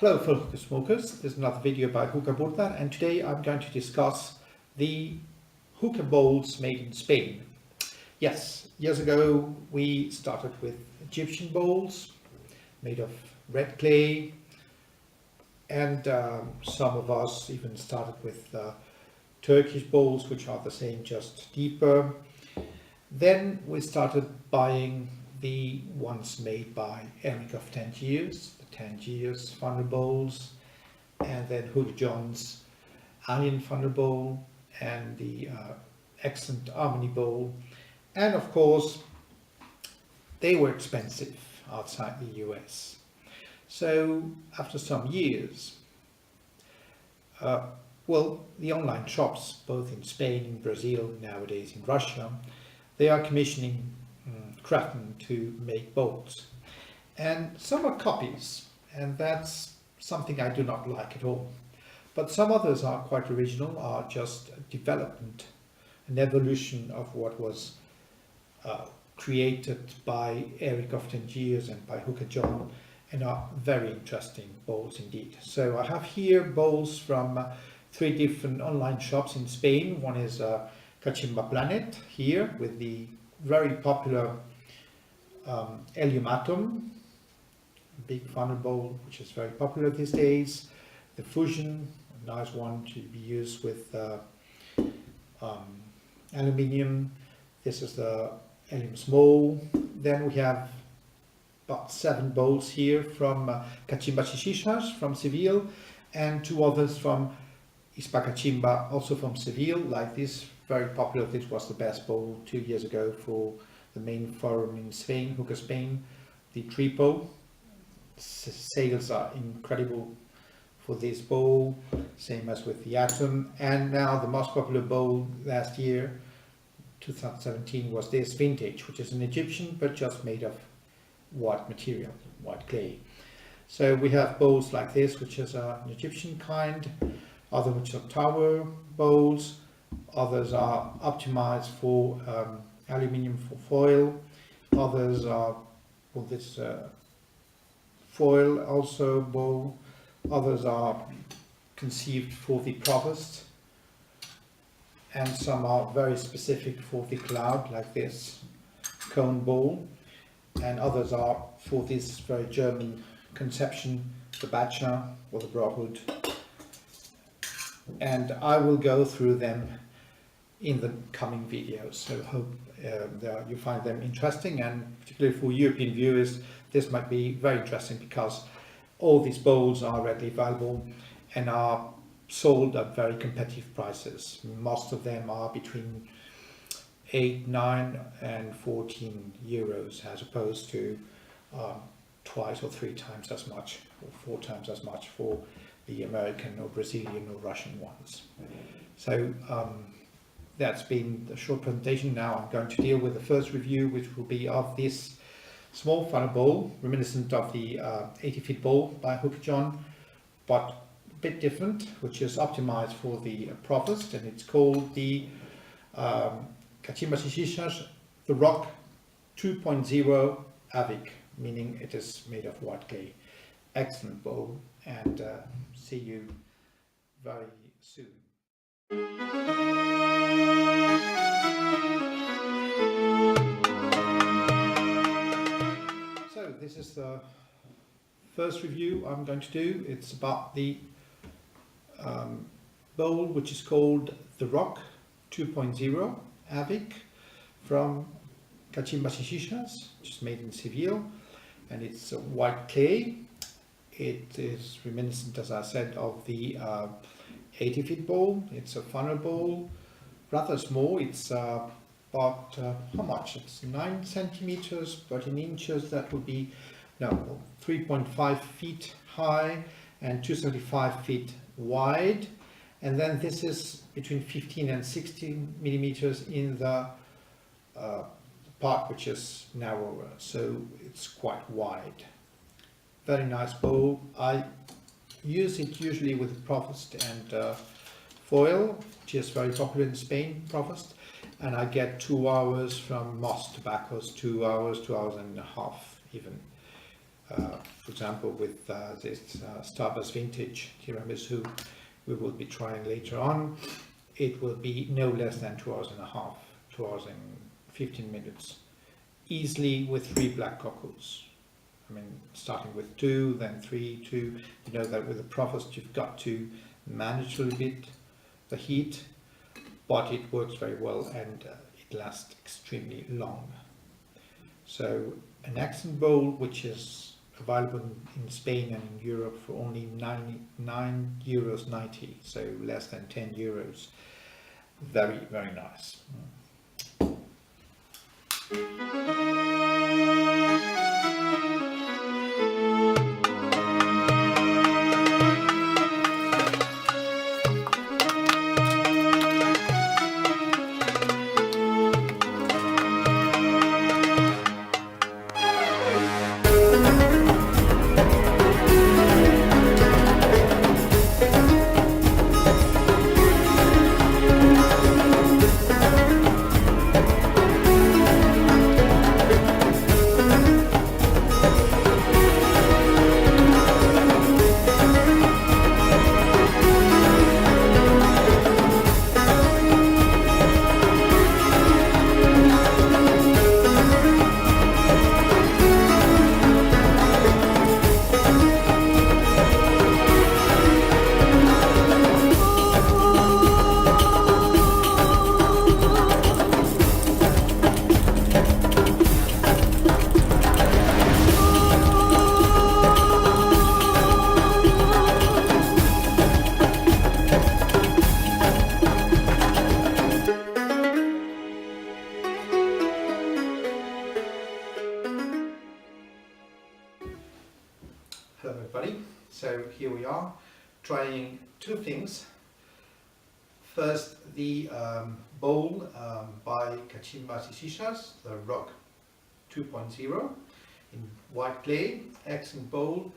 Hello fellow hookah smokers, this is another video by Hookah Bowls, and today I'm going to discuss the hookah bowls made in Spain. Yes, years ago we started with Egyptian bowls made of red clay, and some of us even started with Turkish bowls, which are the same, just deeper. Then we started buying the ones made by Eric of Tangiers, the Tangiers funnel bowls, and then Hookah John's Alien funnel bowl, and the excellent Harmony bowl. And of course, they were expensive outside the US. So after some years, the online shops, both in Spain, in Brazil, nowadays in Russia, they are commissioning craftsmen to make bowls. And some are copies, and that's something I do not like at all. But some others are quite original, are just development, an evolution of what was created by Eric of Tangiers and by Hookah John, and are very interesting bowls indeed. So I have here bowls from 3 different online shops in Spain. One is Kachimba Planet here with the very popular Helium Atom, big funnel bowl, which is very popular these days. The Fusion, a nice one to be used with aluminium. This is the Helium Small. Then we have about 7 bowls here from Kachimba Chichichas from Seville, and 2 others from Ispa Kachimba, also from Seville, like this, very popular. This was the best bowl 2 years ago for the main forum in Spain, Hookah Spain, the Tripo. Sales are incredible for this bowl, same as with the Atom. And now the most popular bowl last year, 2017, was this Vintage, which is an Egyptian but just made of white material, white clay. So we have bowls like this, which is an Egyptian kind, other which are tower bowls, others are optimized for aluminium for foil, others are for this foil also bowl, others are conceived for the provost, and some are very specific for the cloud, like this cone bowl, and others are for this very German conception, the Bacha or the Brothood. And I will go through them in the coming videos, so hope you find them interesting, and particularly for European viewers this might be very interesting because all these bowls are readily available and are sold at very competitive prices. Most of them are between 8, 9 and 14 euros, as opposed to twice or 3 times as much or 4 times as much for the American or Brazilian or Russian ones. So that's been the short presentation. Now I'm going to deal with the first review, which will be of this small funnel bowl, reminiscent of the 80-feet bowl by Hookah John, but a bit different, which is optimized for the provost, and it's called the Kachimba Chichichas, the Rock 2.0 Avic, meaning it is made of white clay. Excellent bowl, and see you very soon. So this is the first review I'm going to do. It's about the bowl, which is called the Rock 2.0 Avic from Kachimba Chichichas, which is made in Seville, and it's white clay. It is reminiscent, as I said, of the 80-feet bowl. It's a funnel bowl, rather small. It's about, how much? It's 9 centimeters, 13 inches. That would be, no, 3.5 feet high and 275 feet wide. And then this is between 15 and 16 millimeters in the part which is narrower. So it's quite wide. Very nice bowl. I use it usually with provost and foil, which is very popular in Spain, provost, and I get 2 hours from most tobaccos, 2 hours, 2 hours and a half even. For example, with this Starburst Vintage tiramisu we will be trying later on, it will be no less than 2 hours and a half, 2 hours and 15 minutes, easily with 3 black cocos. I mean, starting with 2, then 3, 2. You know that with the Provost you've got to manage a little bit the heat, but it works very well and it lasts extremely long. So an accent bowl, which is available in Spain and in Europe for only €9.90, so less than €10. Very, very nice. Hello everybody, so here we are trying 2 things. First, the bowl by Kachimba Sishishas, the Rock 2.0 in white clay, accent bowl.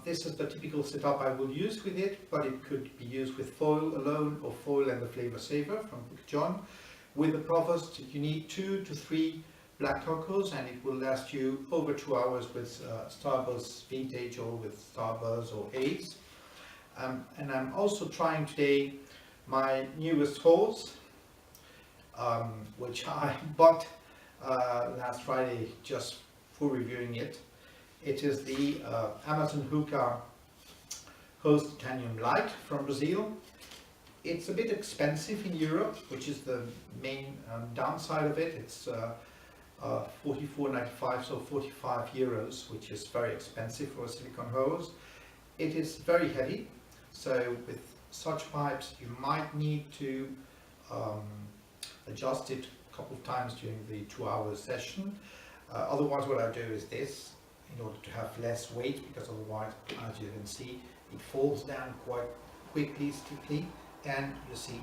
This is the typical setup I will use with it, but it could be used with foil alone or foil and the flavor saver from John. With the Provost you need 2 to 3 black cocos and it will last you over 2 hours with Starburst Vintage or with Starburst or Haze. And I'm also trying today my newest horse, which I bought last Friday just for reviewing it. It is the Amazon Hookah Host Titanyum Light from Brazil. It's a bit expensive in Europe, which is the main downside of it. It's €44.95, so €45, which is very expensive for a silicone hose. It is very heavy, so with such pipes you might need to adjust it a couple of times during the 2-hour session. Otherwise what I do is this, in order to have less weight, because otherwise, as you can see, it falls down quite quickly, steeply, and you see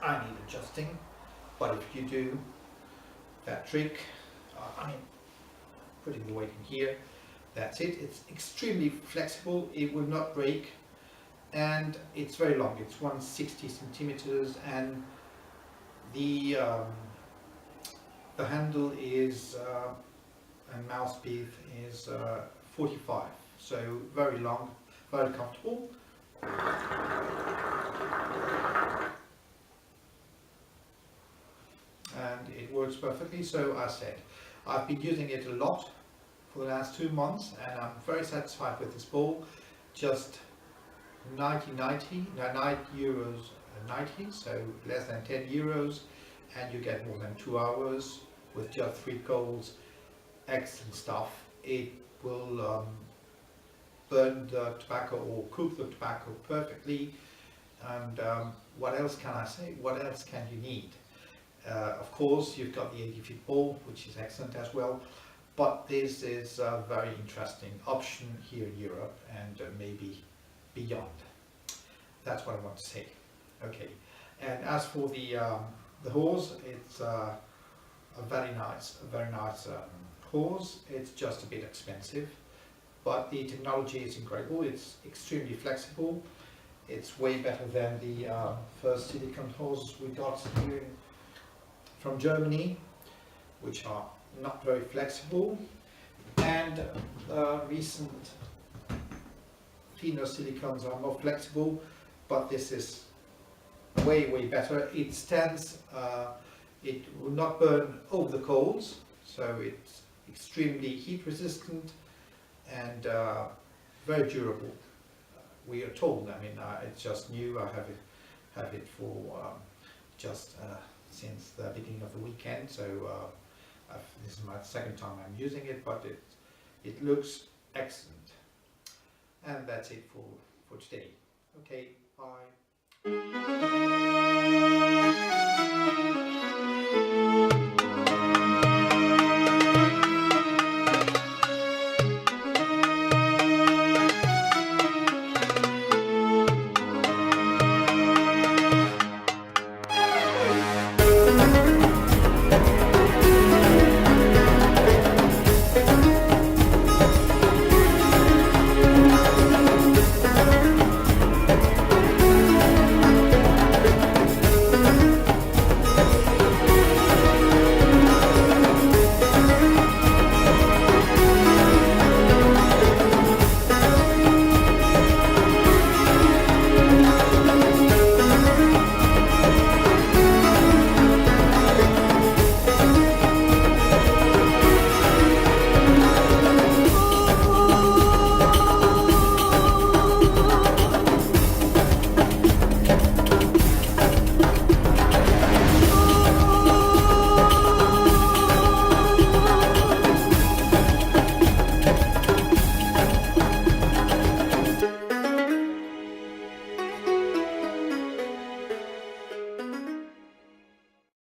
I need adjusting. But if you do that trick, I mean, putting the weight in here, that's it. It's extremely flexible, it will not break, and it's very long. It's 160 centimeters, and the handle is and mouthpiece is 45, so very long, very comfortable. And it works perfectly. So I said, I've been using it a lot for the last 2 months and I'm very satisfied with this bowl. Just €9.90, so less than €10, and you get more than 2 hours with just 3 coals. Excellent stuff. It will burn the tobacco or cook the tobacco perfectly. And what else can I say? What else can you need? Of course, you've got the 80-feet bowl, which is excellent as well, but this is a very interesting option here in Europe and maybe beyond. That's what I want to say. Okay, and as for the hose, it's a very nice hose. It's just a bit expensive, but the technology is incredible. It's extremely flexible. It's way better than the first silicone hoses we got here from Germany, which are not very flexible. and recent thinner silicones are more flexible, but this is way better. It stands, it will not burn over the coals, so it's extremely heat resistant and very durable. We are told. I mean, it's just new. I have it for just since the beginning of the weekend. So this is my second time I'm using it, but it looks excellent. And that's it for today. Okay, bye.